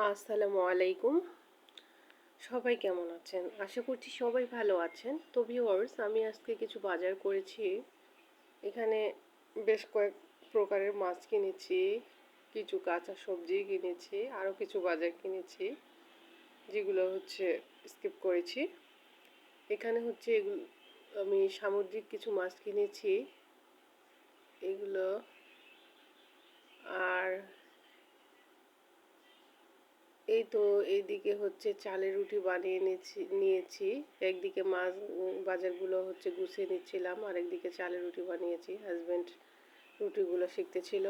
আসসালামু আলাইকুম। সবাই কেমন আছেন? আশা করছি সবাই ভালো আছেন। তো ভিউয়ার্স, আমি আজকে কিছু বাজার করেছি। এখানে বেশ কয়েক প্রকারের মাছ কিনেছি, কিছু কাঁচা সবজি কিনেছি, আরও কিছু বাজার কিনেছি যেগুলো স্কিপ করেছি। এখানে আমি সামুদ্রিক কিছু মাছ কিনেছি এগুলো। আর এই তো এইদিকে চালের রুটি বানিয়ে নিয়েছি। একদিকে মাছ বাজারগুলো গুছিয়ে নিচ্ছিলাম, আর একদিকে চালের রুটি বানিয়েছি। হাজব্যান্ড রুটিগুলো শিখতেছিল।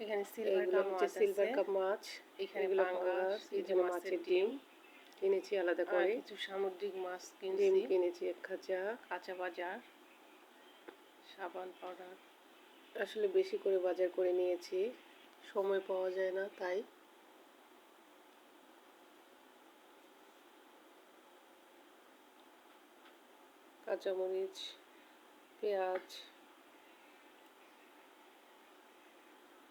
এখানে সিলভার কাপ মাছ, এগুলো পাঙ্গাস, এখানে মাছের ডিম কিনেছি আলাদা করে। কিছু সামুদ্রিক মাছ ডিম কিনেছি এক খাঁচা, কাঁচা বাজার, সাবান পাউডার। আসলে বেশি করে বাজার করে নিয়েছি, সময় পাওয়া যায় না তাই। কাঁচামরিচ, পেঁয়াজ,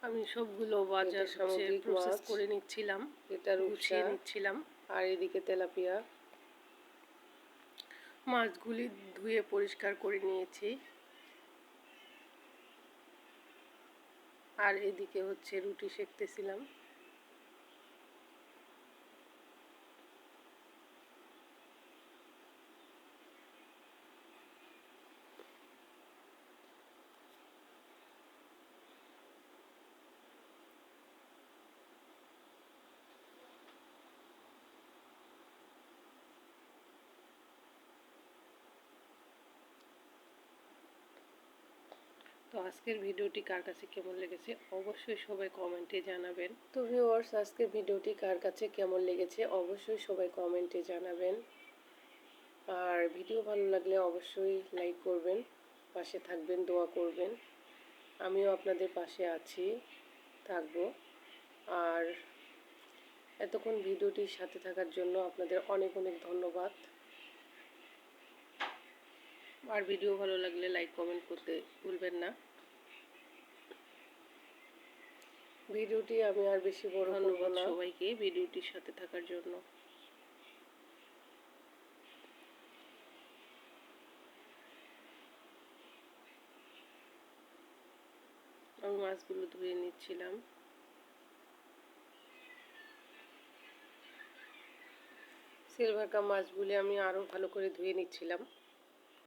আমি সবগুলো বাজার প্রসেস করে নিচ্ছিলাম, এটা গুছিয়ে নিচ্ছিলাম। আর এদিকে তেলাপিয়া। মাছগুলি ধুয়ে পরিষ্কার করে নিয়েছি। আর এদিকে রুটি সেঁকতেছিলাম। তো আজকের ভিডিওটি কার কাছে কেমন লেগেছে অবশ্যই সবাই কমেন্টে জানাবেন। তো ভিউয়ার্স, আজকের ভিডিওটি কার কাছে কেমন লেগেছে অবশ্যই সবাই কমেন্টে জানাবেন। আর ভিডিও ভালো লাগলে অবশ্যই লাইক করবেন, পাশে থাকবেন, দোয়া করবেন। আমিও আপনাদের পাশে আছি, থাকবো। আর এতক্ষণ ভিডিওটির সাথে থাকার জন্য আপনাদের অনেক অনেক ধন্যবাদ। আর ভিডিও ভালো লাগলে লাইক কমেন্ট করতে ভুলবেন না। ভিডিওটি আমি আর বেশি বড় করব না। সবাইকে ভিডিওটির সাথে থাকার জন্য। আমি মাছগুলো ধুয়ে নিচ্ছিলাম। সিলভার কাপ মাছগুলি আমি আরও ভালো করে ধুয়ে নিচ্ছিলাম।